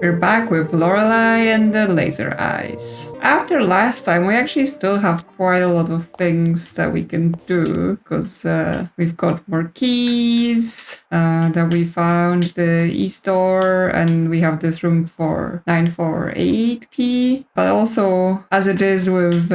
We're back with Lorelei and the laser eyes. After last time, we actually still have quite a lot of things that we can do because we've got more keys that we found, the e-store, and we have this room for 948 key. But also, as it is with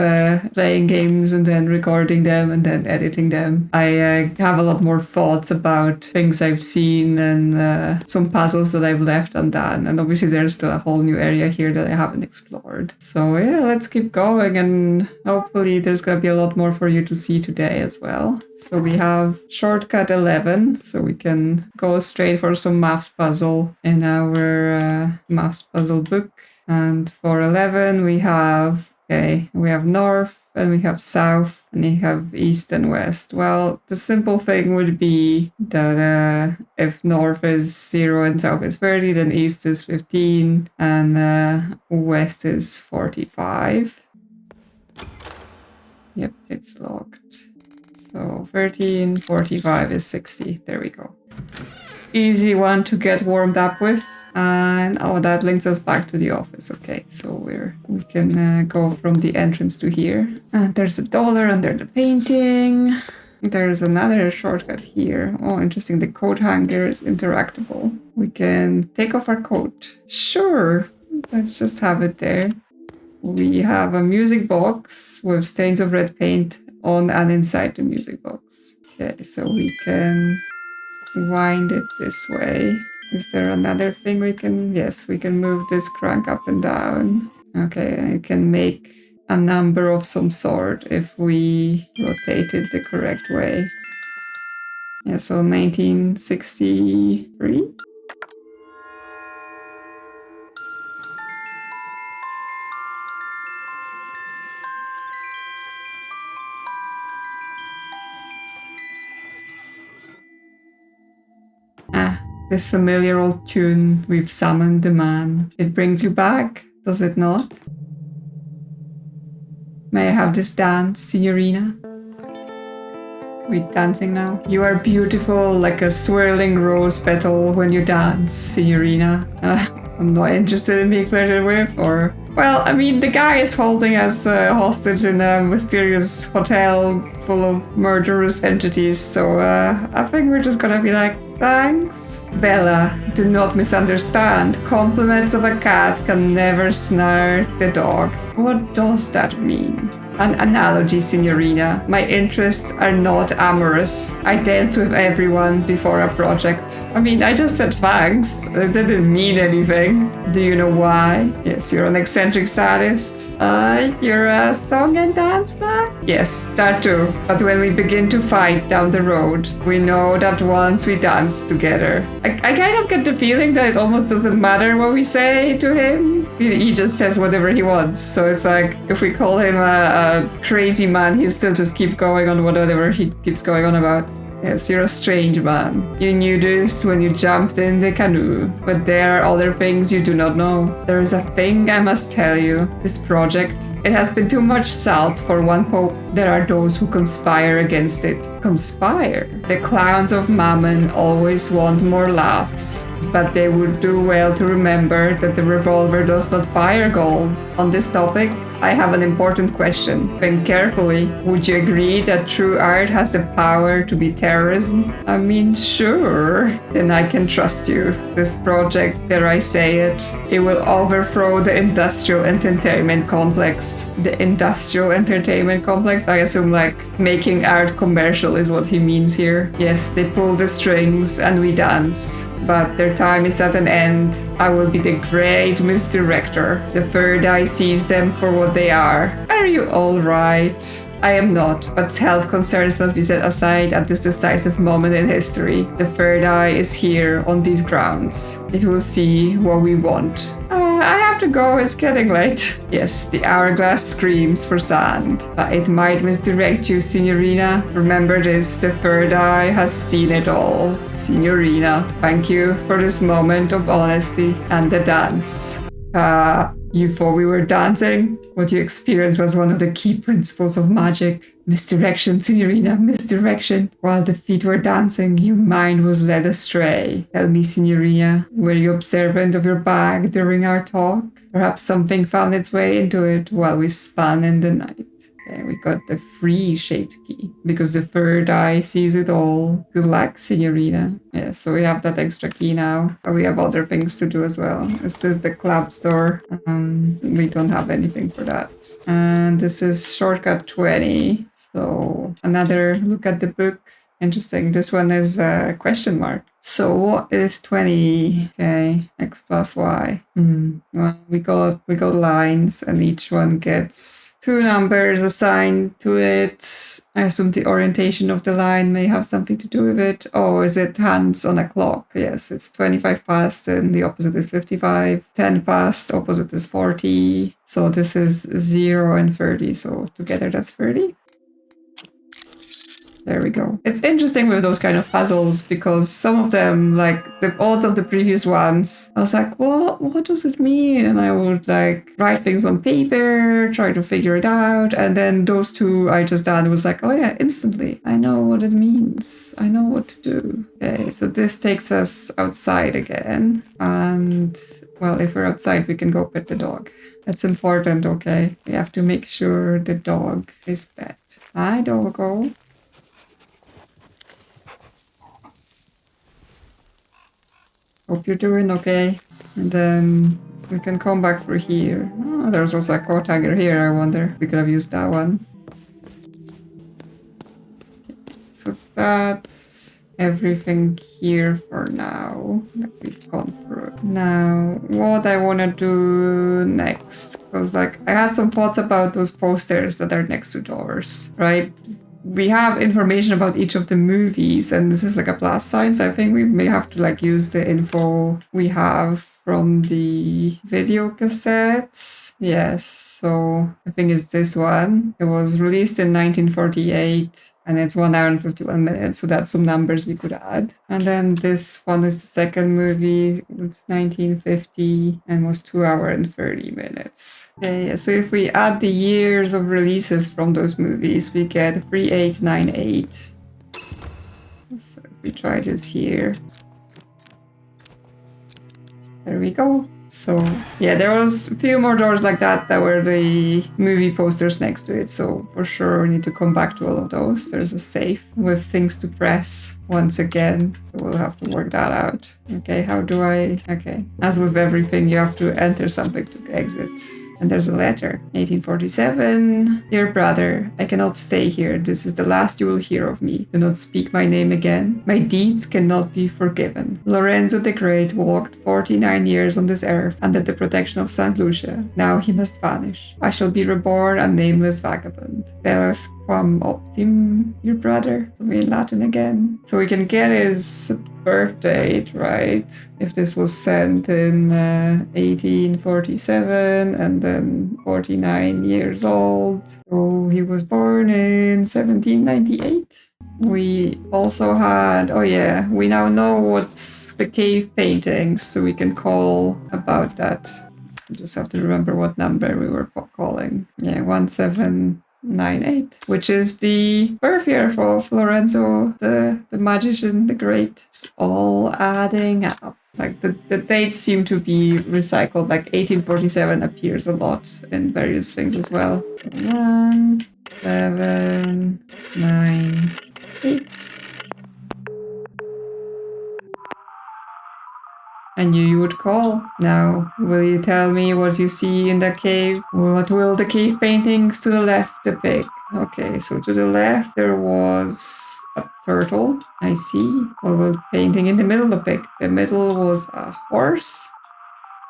playing games and then recording them and then editing them, I have a lot more thoughts about things I've seen and some puzzles that I've left undone. And obviously there's still a whole new area here that I haven't explored. So yeah, let's keep going, and hopefully there's gonna be a lot more for you to see today as well. So we have shortcut 11, so we can go straight for some maths puzzle in our maths puzzle book. And for 11 we have north, and we have south, and we have east and west. Well, the simple thing would be that if north is 0 and south is 30, then east is 15 and west is 45. Yep, it's locked. So 13, 45 is 60. There we go. Easy one to get warmed up with. And that links us back to the office. Okay, so we can go from the entrance to here. And there's $1 under the painting. There's another shortcut here. Oh, interesting. The coat hanger is interactable. We can take off our coat. Sure, let's just have it there. We have a music box with stains of red paint on and inside the music box. Okay, so we can wind it this way. Is there another thing we can... Yes, we can move this crank up and down. Okay, I can make a number of some sort if we rotate it the correct way. Yeah, so 1963? This familiar old tune, We've Summoned the Man. It brings you back, does it not? May I have this dance, signorina? Are we dancing now? You are beautiful like a swirling rose petal when you dance, signorina. I'm not interested in being flirted with, or... Well, I mean, the guy is holding us hostage in a mysterious hotel full of murderous entities, so I think we're just gonna be like, thanks. Bella, do not misunderstand. Compliments of a cat can never snare the dog. What does that mean? An analogy, signorina. My interests are not amorous. I dance with everyone before a project. I mean, I just said thanks. It didn't mean anything. Do you know why? Yes, you're an eccentric sadist. You're a song and dance man? Yes, that too. But when we begin to fight down the road, we know that once we dance together. I kind of get the feeling that it almost doesn't matter what we say to him. He just says whatever he wants. So it's like, if we call him a crazy man, he'll still just keep going on whatever he keeps going on about. Yes, you're a strange man. You knew this when you jumped in the canoe, but there are other things you do not know. There is a thing I must tell you. This project, it has been too much salt for one pope. There are those who conspire against it. Conspire? The clowns of Mammon always want more laughs, but they would do well to remember that the revolver does not fire gold. On this topic, I have an important question. Think carefully. Would you agree that true art has the power to be terrorism? I mean, sure. Then I can trust you. This project, dare I say it, it will overthrow the industrial entertainment complex. The industrial entertainment complex? I assume like making art commercial is what he means here. Yes, they pull the strings and we dance. But their time is at an end. I will be the great misdirector. The third eye sees them for what they are. Are you all right? I am not, but self-concerns must be set aside at this decisive moment in history. The third eye is here on these grounds. It will see what we want. I have to go, it's getting late. Yes, the hourglass screams for sand, but it might misdirect you, signorina. Remember this, the third eye has seen it all. Signorina, thank you for this moment of honesty and the dance. You thought we were dancing? What you experienced was one of the key principles of magic. Misdirection, Signorina, misdirection. While the feet were dancing, your mind was led astray. Tell me, Signorina, were you observant of your bag during our talk? Perhaps something found its way into it while we spun in the night. Okay, we got the free-shaped key, because the third eye sees it all. Good luck, Signorina. Yeah, so we have that extra key now. But we have other things to do as well. This is the club store. We don't have anything for that. And this is shortcut 20. So another look at the book. Interesting. This one is a question mark. So what is 20? Okay, x plus y. Well, we got lines, and each one gets 2 numbers assigned to it. I assume the orientation of the line may have something to do with it. Oh, is it hands on a clock? Yes, it's 25 past, and the opposite is 55. 10 past, opposite is 40. So this is 0 and 30. So together that's 30. There we go. It's interesting with those kind of puzzles, because some of them, like all of the previous ones, I was like, what does it mean? And I would like write things on paper, try to figure it out. And then those two I just done, it was like, oh yeah, instantly. I know what it means. I know what to do. Okay, so this takes us outside again. And well, if we're outside, we can go pet the dog. That's important, okay? We have to make sure the dog is pet. Hi, doggo. Hope you're doing okay. And then we can come back through here. Oh, there's also a coat hanger here. I wonder if we could have used that one. Okay, so that's everything here for now that we've gone through. Now, what I want to do next, because like I had some thoughts about those posters that are next to doors, right? We have information about each of the movies, and this is like a plus sign, so I think we may have to like use the info we have from the video cassettes. Yes, so I think it's this one. It was released in 1948. And it's 1 hour and 51 minutes, so that's some numbers we could add. And then this one is the second movie. It's 1950 and was 2 hours and 30 minutes. Okay, so if we add the years of releases from those movies, we get 3898. So if we try this here. There we go. So yeah, there was a few more doors like that were the movie posters next to it. So for sure we need to come back to all of those. There's a safe with things to press once again. So we'll have to work that out. Okay, how do I... Okay, as with everything, you have to enter something to exit. And there's a letter. 1847. Dear brother, I cannot stay here. This is the last you will hear of me. Do not speak my name again. My deeds cannot be forgiven. Lorenzo the Great walked 49 years on this earth under the protection of St. Lucia. Now he must vanish. I shall be reborn a nameless vagabond. Bellus quam optim, your brother. So in Latin again. So we can get his birth date, right? If this was sent in 1847 and then 49 years old. So he was born in 1798. We also had, oh yeah, we now know what's the cave paintings, so we can call about that. We just have to remember what number we were calling. Yeah, 1798, which is the birth year of Lorenzo, the magician, the great. It's all adding up. Like the dates seem to be recycled. Like 1847 appears a lot in various things as well. 1, 7, 9, 8. I knew you would call. Now, will you tell me what you see in the cave? What will the cave paintings to the left depict? Okay, so to the left there was a turtle. I see. What will the painting in the middle depict? The middle was a horse.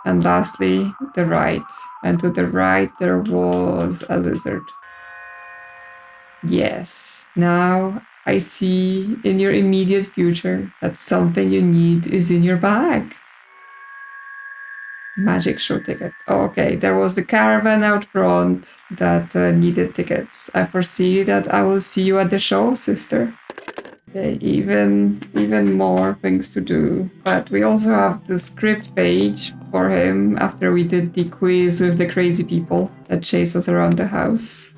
And lastly, the right. And to the right there was a lizard. Yes. Now I see in your immediate future that something you need is in your bag. Magic show ticket. Oh, okay, there was the caravan out front that needed tickets. I foresee that I will see you at the show, sister. Okay, even more things to do. But we also have the script page for him after we did the quiz with the crazy people that chase us around the house.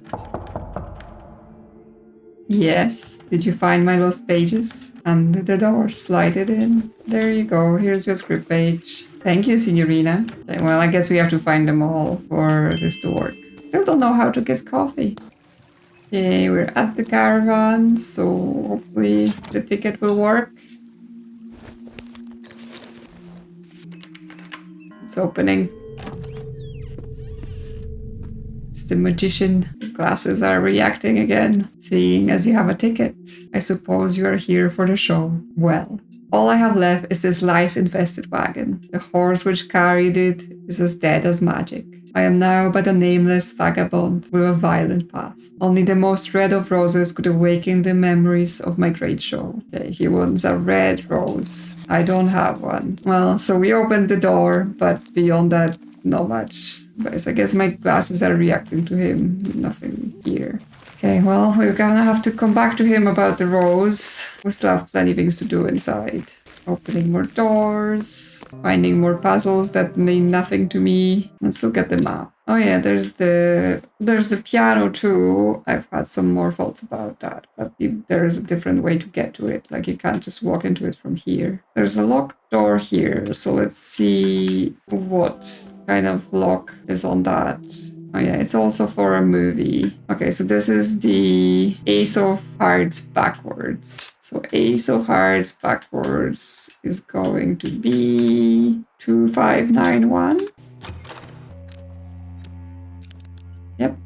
Yes. Did you find my lost pages? Under the door, slide it in. There you go. Here's your script page. Thank you, Signorina. Okay, well, I guess we have to find them all for this to work. Still don't know how to get coffee. Okay, we're at the Caravan, so hopefully the ticket will work. It's opening. It's the magician. Glasses are reacting again. Seeing as you have a ticket, I suppose you are here for the show. Well, all I have left is this lice-infested wagon. The horse which carried it is as dead as magic. I am now but a nameless vagabond with a violent past. Only the most red of roses could awaken the memories of my great show. Okay, he wants a red rose. I don't have one. Well, so we opened the door, but beyond that, not much. But I guess my glasses are reacting to him. Nothing here. Okay, well, we're gonna have to come back to him about the rose. We still have plenty of things to do inside. Opening more doors, finding more puzzles that mean nothing to me. Let's look at the map. Oh yeah, there's the piano too. I've had some more thoughts about that, but there's a different way to get to it. Like you can't just walk into it from here. There's a locked door here, so let's see what kind of lock is on that. Oh yeah, it's also for a movie. Okay, so this is the Ace of Hearts backwards. So Ace of Hearts backwards is going to be 2591. Yep.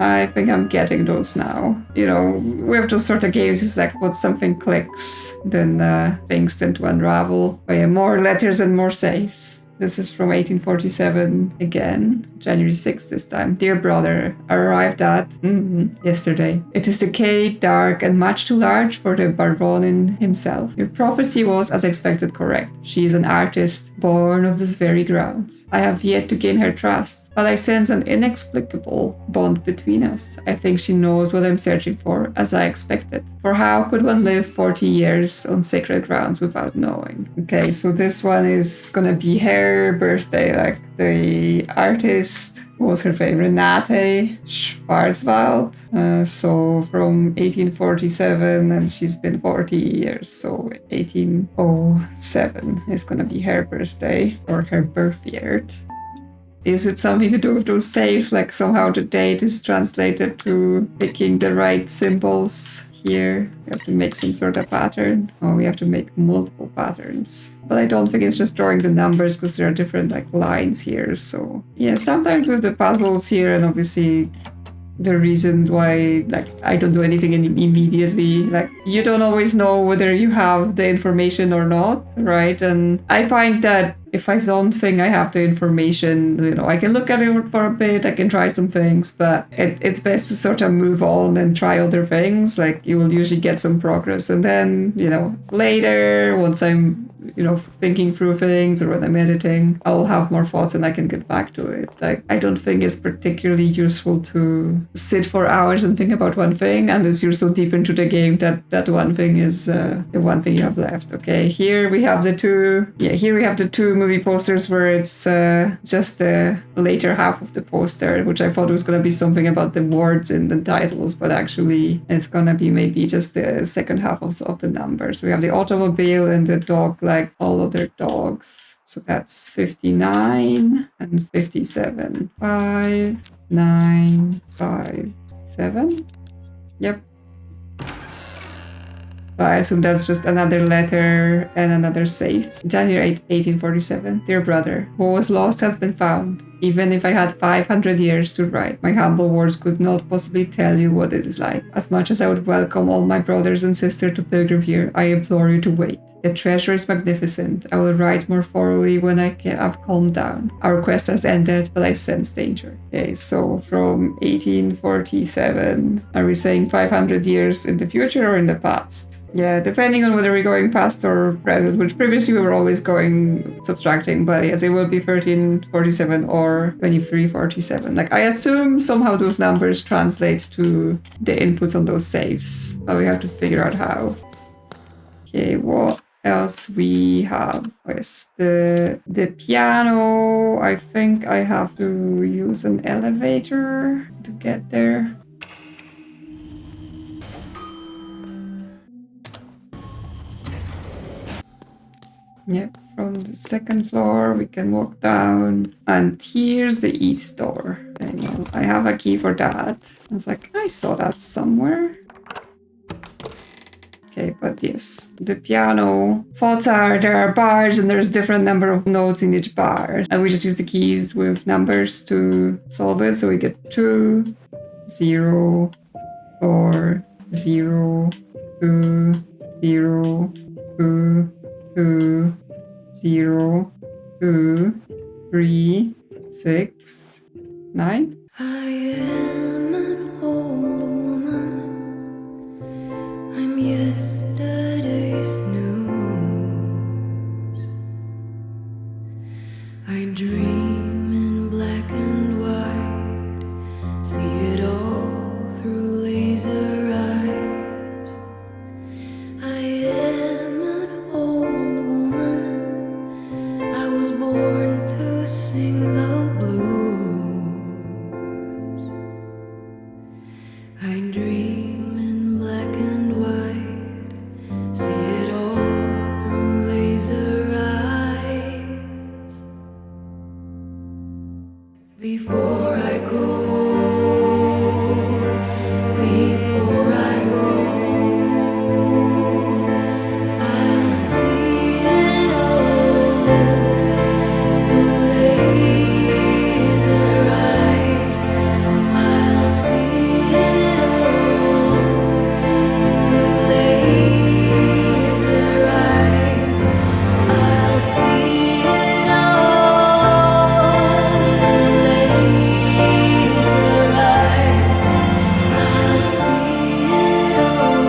I think I'm getting those now. You know, we have to sort of games. It's like once something clicks, then things tend to unravel. Oh yeah, more letters and more safes. This is from 1847 again, January 6th this time. Dear brother, arrived at yesterday. It is decayed, dark, and much too large for the Baronin himself. Your prophecy was, as expected, correct. She is an artist, born of this very grounds. I have yet to gain her trust, but I sense an inexplicable bond between us. I think she knows what I'm searching for, as I expected. For how could one live 40 years on sacred grounds without knowing? Okay, so this one is gonna be her birthday, like the artist. What was her favorite? Renate Schwarzwald. So from 1847, and she's been 40 years, so 1807 is gonna be her birthday, or her birth year. Is it something to do with those saves? Like somehow the date is translated to picking the right symbols here? We have to make some sort of pattern. Oh, we have to make multiple patterns. But I don't think it's just drawing the numbers because there are different like lines here. So yeah, sometimes with the puzzles here, and obviously the reasons why like I don't do anything immediately, like you don't always know whether you have the information or not, right? And I find that if I don't think I have the information, you know, I can look at it for a bit, I can try some things, but it's best to sort of move on and try other things. Like you will usually get some progress, and then, you know, later, once I'm, you know, thinking through things or when I'm editing, I'll have more thoughts and I can get back to it. Like I don't think it's particularly useful to sit for hours and think about one thing unless you're so deep into the game that that one thing is the one thing you have left. Okay, here we have the two movie posters where it's just the later half of the poster, which I thought was going to be something about the words in the titles, but actually it's going to be maybe just the second half of the numbers. We have the automobile and the dog, like all other dogs. So that's 59 and 57. 5, 9, 5, 7. Yep. I assume that's just another letter and another safe. January 8th, 1847. Dear brother, what was lost has been found. Even if I had 500 years to write, my humble words could not possibly tell you what it is like. As much as I would welcome all my brothers and sisters to pilgrim here, I implore you to wait. The treasure is magnificent. I will write more thoroughly when I have calmed down. Our quest has ended, but I sense danger. Okay, so from 1847, are we saying 500 years in the future or in the past? Yeah, depending on whether we're going past or present, which previously we were always going subtracting, but yes, it will be 1347 or 24, 23, 47. Like, I assume somehow those numbers translate to the inputs on those saves, but we have to figure out how. Okay, what else we have? Yes, the piano. I think I have to use an elevator to get there. Yep, from the second floor we can walk down, and here's the east door. I have a key for that. I was like, I saw that somewhere. Okay, but yes, the piano. Faults are there are bars and there's different number of notes in each bar. And we just use the keys with numbers to solve it. So we get 2, 0, 4, 0, 2, 0, 2, 2, 0, 2, 3, 6, 9. I am an old woman. I'm yesterday's news. I dream in black and white, see it all through laser eyes. I am an old woman. I was born to sing the blues. I dream in black and white, see it all through laser eyes. Before I go, I'll see it all through laser eyes. I'll see it all through laser eyes. I'll see it all through laser eyes. I'll see it all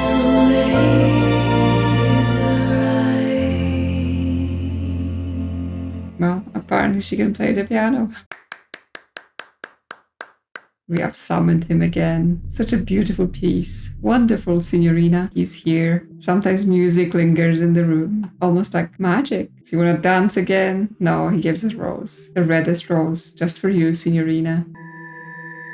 through laser eyes. Well, apparently she can play the piano. We have summoned him again. Such a beautiful piece. Wonderful, Signorina. He's here. Sometimes music lingers in the room. Almost like magic. Do you want to dance again? No, he gives us rose. The reddest rose. Just for you, Signorina.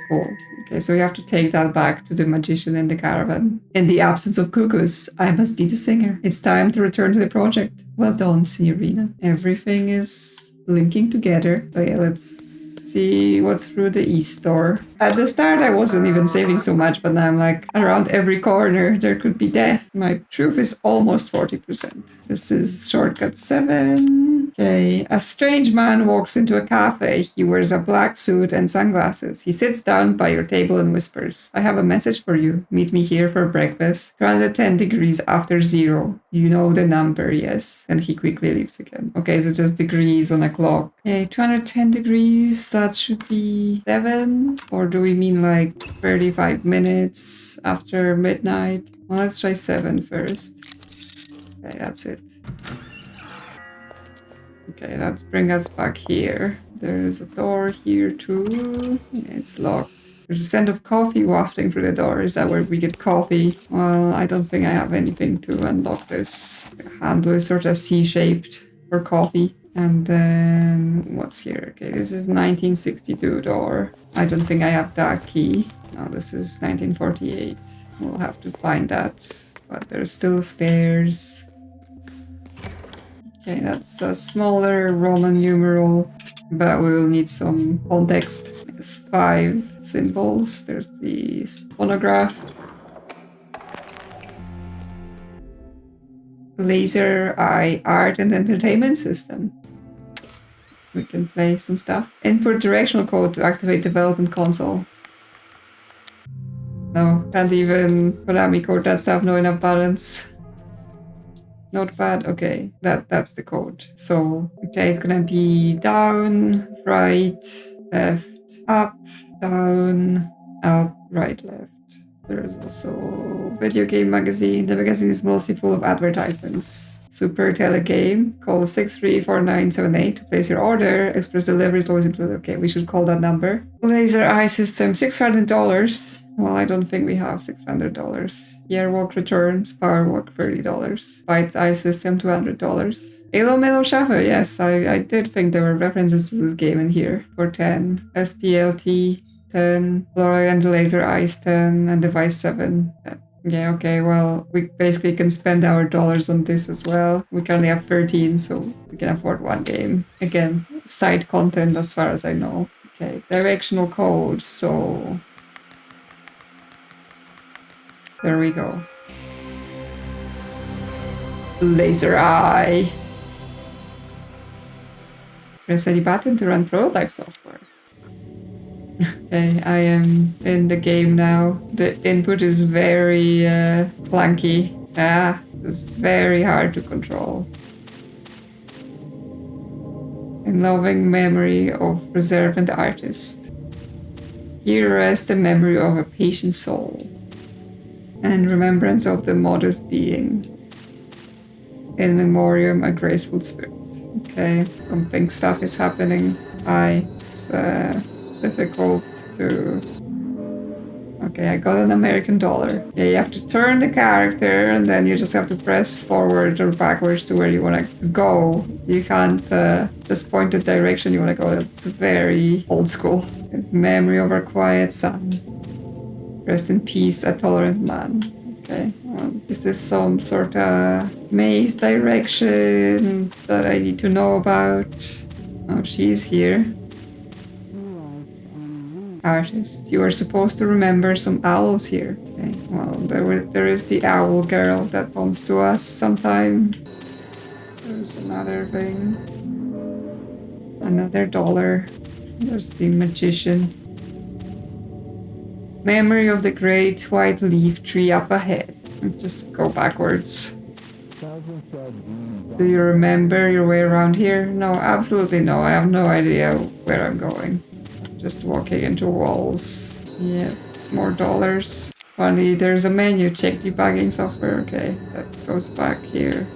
Cool. Okay, so we have to take that back to the magician in the caravan. In the absence of cuckoos, I must be the singer. It's time to return to the project. Well done, Signorina. Everything is linking together. So yeah, let's see what's through the east door. At the start, I wasn't even saving so much, but now I'm like, around every corner, there could be death. My truth is almost 40%. This is shortcut 7. Okay, a strange man walks into a cafe. He wears a black suit and sunglasses. He sits down by your table and whispers, I have a message for you. Meet me here for breakfast. 210 degrees after 0. You know the number, yes? And he quickly leaves again. Okay, so just degrees on a clock. Okay, 210 degrees, that should be 7? Or do we mean like 35 minutes after midnight? Well, let's try 7 first. Okay, that's it. Okay, let's bring us back here. There's a door here too. It's locked. There's a scent of coffee wafting through the door. Is that where we get coffee? Well, I don't think I have anything to unlock this. The handle is sort of C-shaped for coffee. And then what's here? Okay, this is 1962 door. I don't think I have that key. No, this is 1948. We'll have to find that. But there's still stairs. Okay, that's a smaller Roman numeral, but we will need some context. There's 5 symbols. There's the phonograph. Laser eye art and entertainment system. We can play some stuff. Input directional code to activate development console. No, can't even Konami code that stuff, no enough balance. Notepad, okay, that's the code. So, okay, it's gonna be down, right, left, up, down, up, right, left. There's also video game magazine. The magazine is mostly full of advertisements. Super telegame. Call 634978 to place your order. Express delivery is always included. Okay, we should call that number. Laser eye system, $600. Well, I don't think we have $600. Airwalk returns, power walk, $30. Bites eye system, $200. Ilomilo Shafa, yes, I did think there were references to this game in here. For 10. SPLT, 10. Lorelei and the laser eyes, 10. And device 7. Yeah, okay, well, we basically can spend our dollars on this as well. We currently have 13, so we can afford one game. Again, side content as far as I know. Okay, directional code, so... There we go. Laser eye. Press any button to run prototype software. Okay, I am in the game now. The input is very clunky. It's very hard to control. In loving memory of preserved artist. Here rests the memory of a patient soul. And remembrance of the modest being. In memoriam, a graceful spirit. Okay, something stuff is happening. It's difficult to... Okay, I got an American dollar. Yeah, you have to turn the character and then you just have to press forward or backwards to where you want to go. You can't just point the direction you want to go. It's very old school. It's memory of our quiet son. Rest in peace, a tolerant man. Okay, well, is this some sort of maze direction that I need to know about? Oh, she's here. Artist, you are supposed to remember some owls here. Okay, well, there is the owl girl that comes to us sometime. There's another thing. Another dollar. There's the magician. Memory of the great white leaf tree up ahead. Just go backwards. Do you remember your way around here? No, absolutely no. I have no idea where I'm going. Just walking into walls. Yeah, more dollars. Finally, there's a menu. Check debugging software. Okay, that goes back here.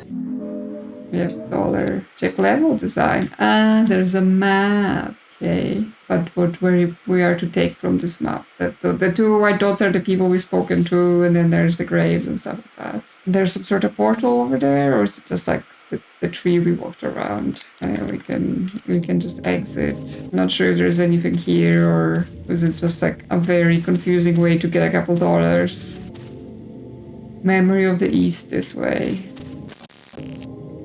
Yep, dollar. Check level design. Ah, there's a map. Okay, but what we are to take from this map? The two white dots are the people we've spoken to, and then there's the graves and stuff like that. There's some sort of portal over there, or is it just like the tree we walked around? We can just exit. Not sure if there's anything here, or is it just like a very confusing way to get a couple dollars? Memory of the East this way.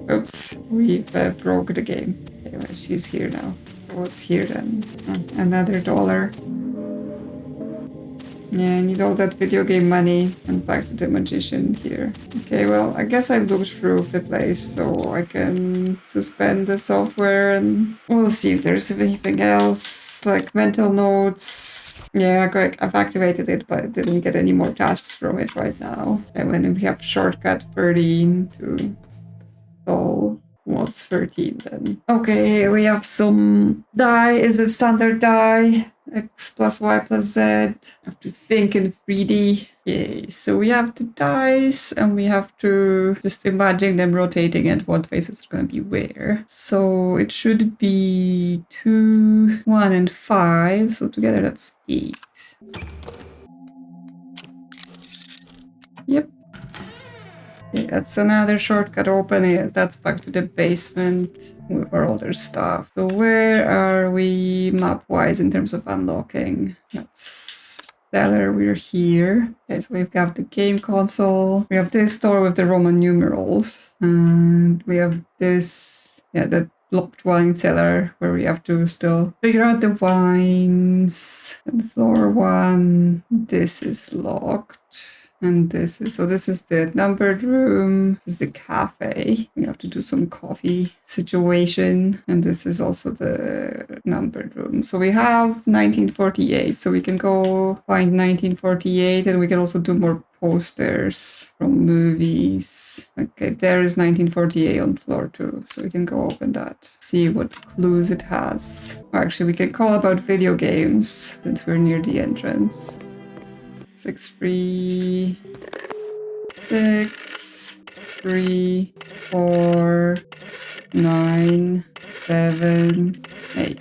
Oops, we've broke the game. Anyway, she's here now. What's here then? Oh, another dollar. Yeah, I need all that video game money. And back to the magician here. Okay, well, I guess I looked through the place so I can suspend the software and we'll see if there's anything else, like mental notes. Yeah, I've activated it, but I didn't get any more tasks from it right now. And when we have shortcut 13 to solve. What's 13 then? Okay, we have some die. Is it standard die? X plus Y plus Z. I have to think in 3D. Yay. So we have the dice and we have to just imagine them rotating and what faces are going to be where. So it should be 2, 1, and 5. So together that's 8. Yep. Okay, that's another shortcut opening. That's back to the basement with our other stuff. So where are we map-wise in terms of unlocking? That's cellar, we're here. Okay, so we've got the game console. We have this door with the Roman numerals. And we have this, the locked wine cellar where we have to still figure out the wines. And floor 1, this is locked. And this is the numbered room. This is the cafe. We have to do some coffee situation. And this is also the numbered room. So we have 1948. So we can go find 1948 and we can also do more posters from movies. Okay, there is 1948 on floor 2. So we can go open that. See what clues it has. Or actually, we can call about video games since we're near the entrance. 6, 3, 6. 3, 4, 9, 7, 8.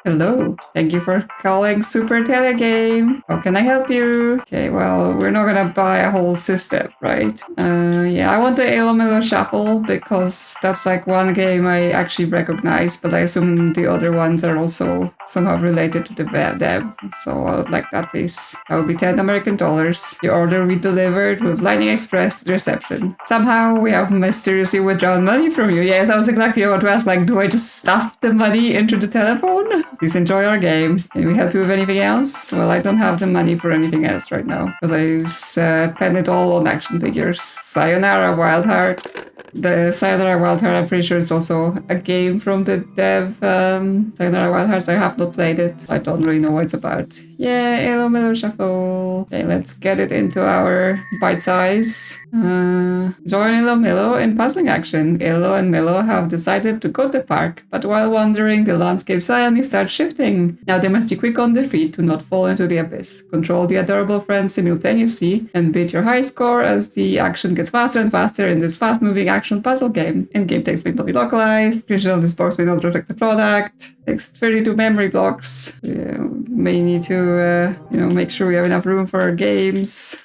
Hello, thank you for calling Super Telegame. How can I help you? Okay, well, we're not gonna buy a whole system, right? Yeah, I want the ilomilo shuffle because that's like one game I actually recognize, but I assume the other ones are also somehow related to the dev. So I would like that, please. That would be $10 American. Your order will be delivered with Lightning Express to the reception. Somehow we have mysteriously withdrawn money from you. Yes, I was exactly about to ask, like, do I just stuff the money into the telephone? Please enjoy our game. Can we help you with anything else? Well, I don't have the money for anything else right now because I spent it all on action figures. Sayonara Wild Heart. The Sayonara Wild Heart, I'm pretty sure it's also a game from the dev Sayonara Wild Hearts. I have not played it. I don't really know what it's about. Yeah, ilomilo shuffle. Okay, let's get it into our bite size. Join ilomilo in puzzling action. Ilo and Milo have decided to go to the park, but while wandering, the landscape suddenly starts shifting. Now they must be quick on their feet to not fall into the abyss. Control the adorable friends simultaneously and beat your high score as the action gets faster and faster in this fast-moving action puzzle game. In-game text may not be localized. Visual this box may not reflect the product. Takes 32 memory blocks. May need to, make sure we have enough room for our games.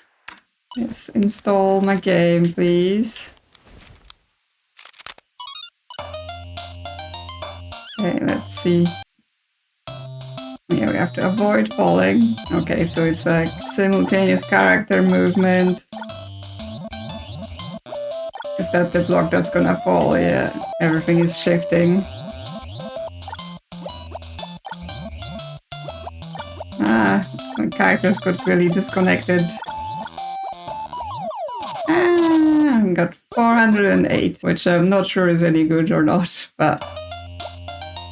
Yes, install my game, please. Okay, let's see. Yeah, we have to avoid falling. Okay, so it's like simultaneous character movement. Is that the block that's gonna fall? Yeah, everything is shifting. My characters got really disconnected. I got 408, which I'm not sure is any good or not, but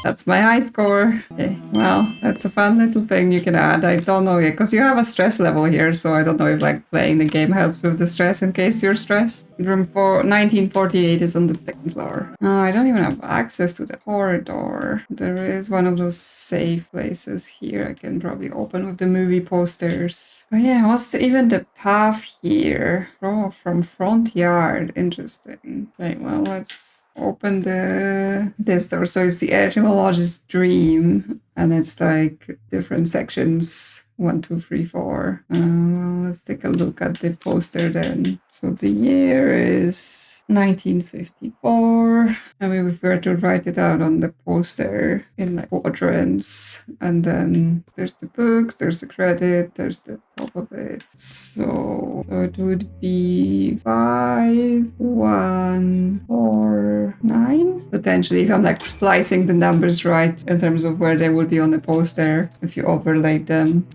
that's my high score. Okay, well, that's a fun little thing you can add. I don't know yet, because you have a stress level here, so I don't know if like playing the game helps with the stress in case you're stressed. Room 1948 is on the second floor. Oh, I don't even have access to the corridor. There is one of those safe places here I can probably open with the movie posters. Oh yeah, what's even the path here? Oh, from front yard. Interesting. Okay, well, let's open this door. So it's the etymologist's dream, and it's like different sections. 1, 2, 3, 4. Well, let's take a look at the poster then. So the year is 1954. I mean, if we were to write it out on the poster in like quadrants, and then there's the books, there's the credit, there's the top of it. So it would be 5, 1, 4, 9. Potentially, if I'm like splicing the numbers right in terms of where they would be on the poster, if you overlaid them.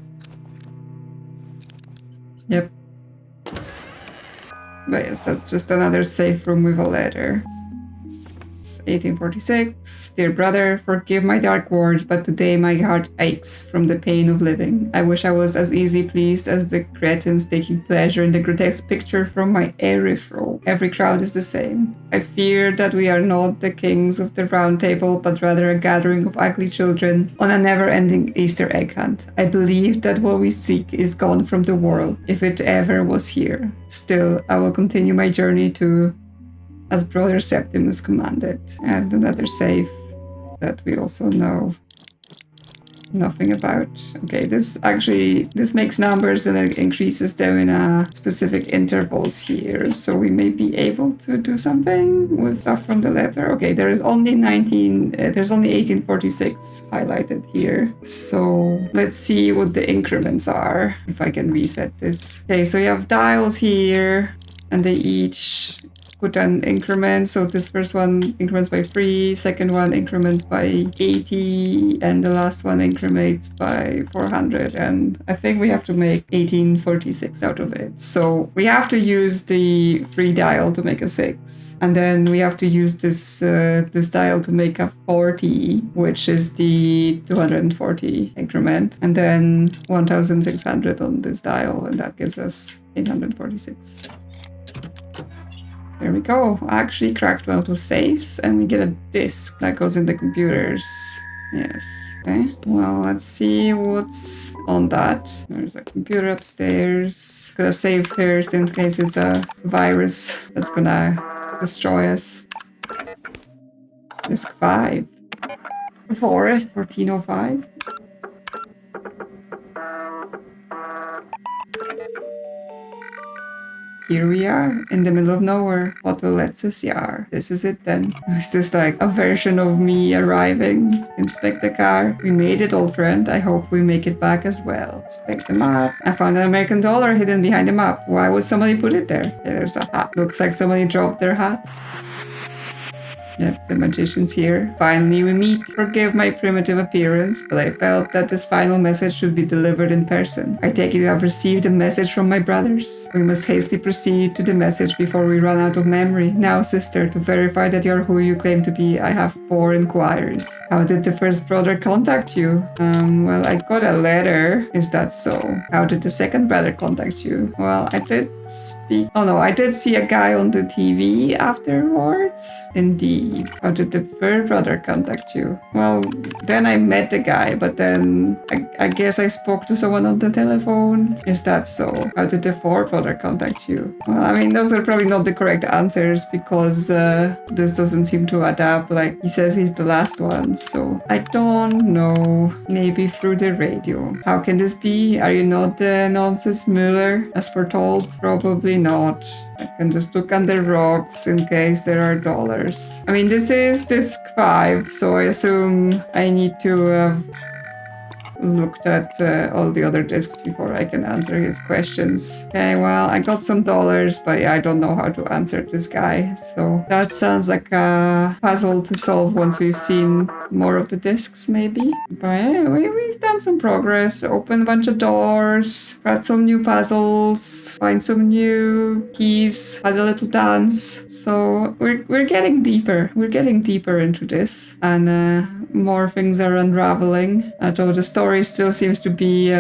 Yep. But yes, that's just another safe room with a letter. 1846. Dear brother, forgive my dark words, but today my heart aches from the pain of living. I wish I was as easily pleased as the cretins taking pleasure in the grotesque picture from my erythro. Every crowd is the same. I fear that we are not the kings of the round table, but rather a gathering of ugly children on a never-ending Easter egg hunt. I believe that what we seek is gone from the world, if it ever was here. Still, I will continue my journey to as Brother Septimus commanded. And another safe that we also know nothing about. Okay, this makes numbers and it increases them in specific intervals here. So we may be able to do something with stuff from the letter. Okay, there's only 1846 highlighted here. So let's see what the increments are, if I can reset this. Okay, so you have dials here, and they each put an increment. So this first one increments by 3, second one increments by 80, and the last one increments by 400. And I think we have to make 1846 out of it. So we have to use the 3 dial to make a 6. And then we have to use this dial to make a 40, which is the 240 increment. And then 1600 on this dial, and that gives us 846. There we go. I actually cracked one of those safes, and we get a disc that goes in the computers. Yes. Okay. Well, let's see what's on that. There's a computer upstairs. Gonna save first in case it's a virus that's gonna destroy us. Disk 5. Forest 1405. Here we are, in the middle of nowhere. Otto lets us yar. This is it then. Is this like a version of me arriving? Inspect the car. We made it, old friend. I hope we make it back as well. Inspect the map. I found an American dollar hidden behind the map. Why would somebody put it there? Yeah, there's a hat. Looks like somebody dropped their hat. Yep, the magician's here. Finally we meet. Forgive my primitive appearance, but I felt that this final message should be delivered in person. I take it you have received a message from my brothers. We must hastily proceed to the message before we run out of memory. Now, sister, to verify that you're who you claim to be, I have 4 inquiries. How did the first brother contact you? Well, I got a letter. Is that so? How did the second brother contact you? Well, I did speak. Oh no, I did see a guy on the TV afterwards. Indeed. How did the third brother contact you? Well, then I met the guy, but then I guess I spoke to someone on the telephone. Is that so? How did the fourth brother contact you? Well, I mean, those are probably not the correct answers because this doesn't seem to add up. Like, he says he's the last one, so I don't know. Maybe through the radio. How can this be? Are you not the nonsense Müller, as foretold? Probably not. I can just look under rocks in case there are dollars. I mean, this is disk 5, so I assume I need to have looked at all the other discs before I can answer his questions. Okay, well, I got some dollars, but yeah, I don't know how to answer this guy. So that sounds like a puzzle to solve once we've seen more of the discs, maybe. But yeah, we've done some progress. Open a bunch of doors, got some new puzzles, find some new keys, had a little dance. So we're getting deeper. We're getting deeper into this, and more things are unraveling. Although the story still seems to be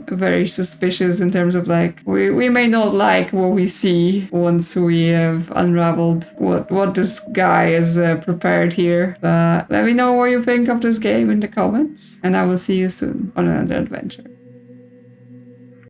very suspicious in terms of like we may not like what we see once we have unraveled what this guy is prepared here. But let me know what you think of this game in the comments, and I will see you soon on another adventure.